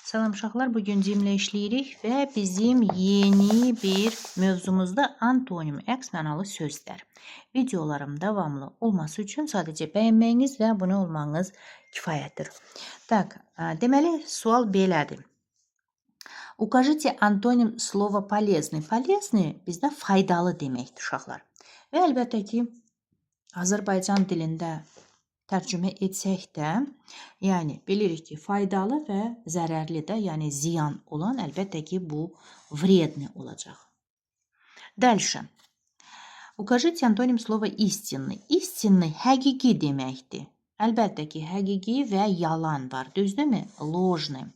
Salam uşaqlar, bugün cimlə işləyirik və bizim yeni bir mövzumuzda antonim, əks mənalı sözlər. Videolarım davamlı olması üçün sadəcə bəyənməyiniz və abunə olmanız kifayətdir. Так, deməli, sual belədir. Укажите антоним slova полезный. Полезный bizdə faydalı deməkdir uşaqlar. Və əlbəttə ki, Azərbaycan dilində tərcümə etsək də, yəni bilirik ki, faydalı və zərərli də, yəni ziyan olan əlbəttə ki, bu вредный olacaq. Дальше. Укажите антоним слова истинный. Истинный həqiqi deməkdir. Əlbəttə ki, həqiqi və yalan var, düzdürmü? Ложный.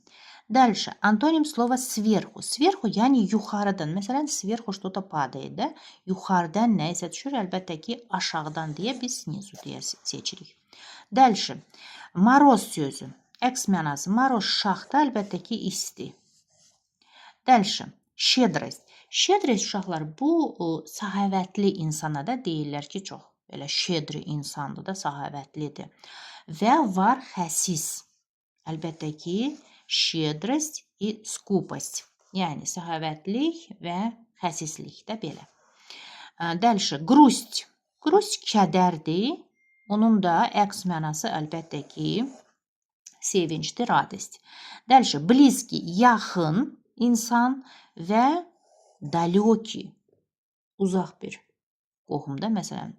Дальше. Антоним слова сверху. Сверху yəni yuxarıdan. Məsələn, сверху что-то падает, da? Yuxarıdan nə isə düşür, əlbəttə ki, aşağıdan deyə biz снизу deyə seçirik. Дальше. Moroz sözü. Əks mənası. Moroz şaxta, əlbəttə ki, isti. Дальше. Щедрость. Щедрость uşaqlar bu səxavətli insana da deyirlər ki, çox belə щедрый insandır da, səxavətlidir. Və var xəsis. Əlbəttə ki, щедрость и скупость. Yəni səxavətlik və xəsislik də belə. Дальше. Грусть. Грусть kədərdir. Onun da əks mənası əlbəttə ki, sevincdir, radost. Дальше. Близкий, yaxın insan və далекий, uzaq bir qohumda məsələn.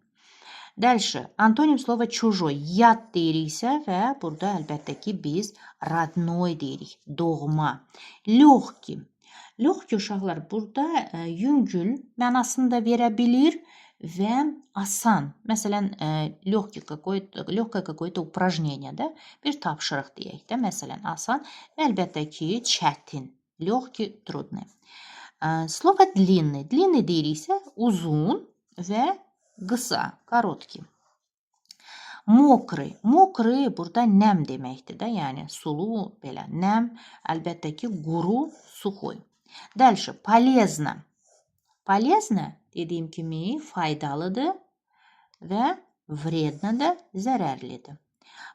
Дальше. Антоним слова чужой. Yad deyiriksə və burada əlbəttə ki, biz родной deyirik, doğma. Легкий. Легкий uşaqlar burada yüngül mənasını da verə bilir və asan. Məsələn, легкое какое-то упражнение, da? Bir tapşırıq deyək də, məsələn, asan və əlbəttə ki, çətin. Легкий, трудный. Слово длинный. Длинный deyiriksə uzun və qısa, korotkий. Mokрый. Mokрый burada nəm deməkdir də, yəni sulu belə nəm, əlbəttə ki, quru, suxoy. Дальше. Полезно. Полезно dediyim kimi faydalıdır və вредно da zərərlidir.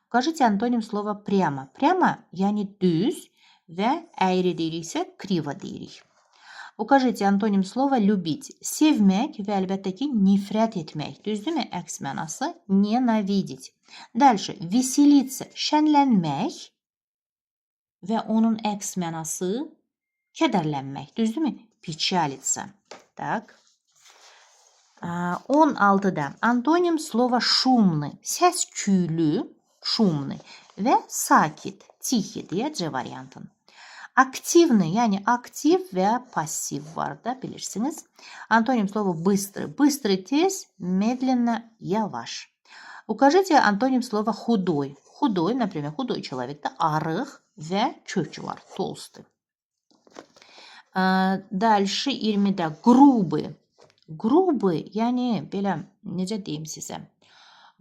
Укажите антоним слова прямо. Прямо yəni düz və əyri deyiriksə криво deyirik. Укажите антоним слова любить. Sevmək və əlbəttə ki, nifrət etmək. Düzdürmü? Əks mənası nенавидеть. Дальше. Веселиться. Şənlənmək və onun əks mənası kədərlənmək. Düzdürmü? Печалиться. Так. 16-da. Antonim slova шумный. Səs küylü, шумный və sakit, тихий deyə C variantın. Aktivni, yəni aktiv və passiv var da, bilirsiniz. Antonim slova быстрый. Быстрый tez, медленно, yavaş. Укажите антоним слова худой. Худой, например, худой человекdə arıq və kök var, толстый. Дальше 20-də грубый. Грубый, yəni belə necə deyim sizə?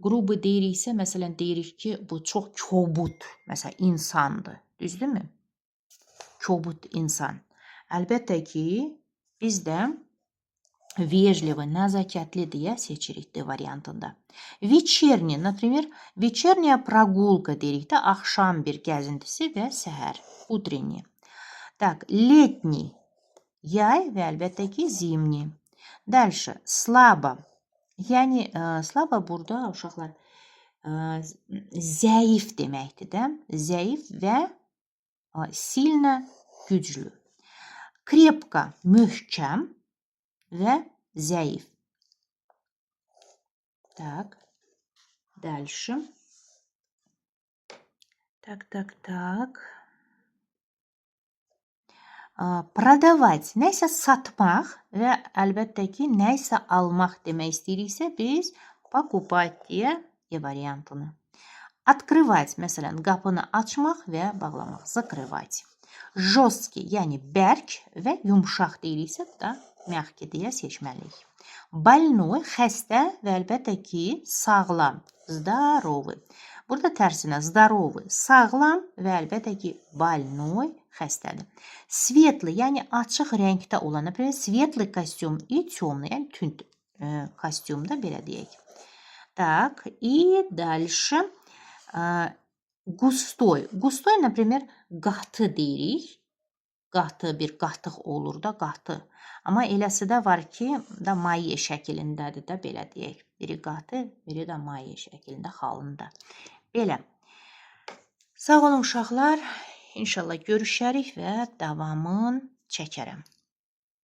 Грубый deyiriksə, məsələn deyirik ki, bu çox kobud, məsələn insandır. Düzdürmü? Kobud insan. Əlbəttə ki, biz də вежливый, nəzakətli deyə seçirik D variantında. Вечерний, например, вечерняя прогулка deyirik də, axşam bir gəzintisi və səhər, утренний. Так, летний, yay və əlbəttə ki, zimni. Дальше. Slaba. Yəni, slaba burada uşaqlar zəif deməkdir də. Zəif və silna, güclü. Krepka, möhkəm və zəif. Так. Дальше. Так. Продавать, nəsə satmaq və əlbəttə ki, nəsə almaq demək istəyiriksə, biz покупать deyə E variantını. Открывать, məsələn, qapını açmaq və bağlamaq, закрывать. Жесткий, yəni bərk və yumşaq deyiriksə, da mягкий deyə seçməliyik. Больной, xəstə və əlbəttə ki, sağlam, здоровый. Burada tərsinə здоровый, sağlam və əlbəttə ki, больной, xəstədir. Svetli, yəni açıq rəngdə olan, например, светлый костюм и темный, yəni tünd kostyumda belə deyək. Так, и дальше Gustoy. Gustoy, например, qatı deyirik. Qatı, bir qatıq olur da, qatı. Amma eləsi də var ki, da maye şəklindədir də, belə deyək. Biri qatı, biri də maye şəklində, xalında. Belə. Sağ olun uşaqlar. İnşallah görüşərik və davamın çəkərəm.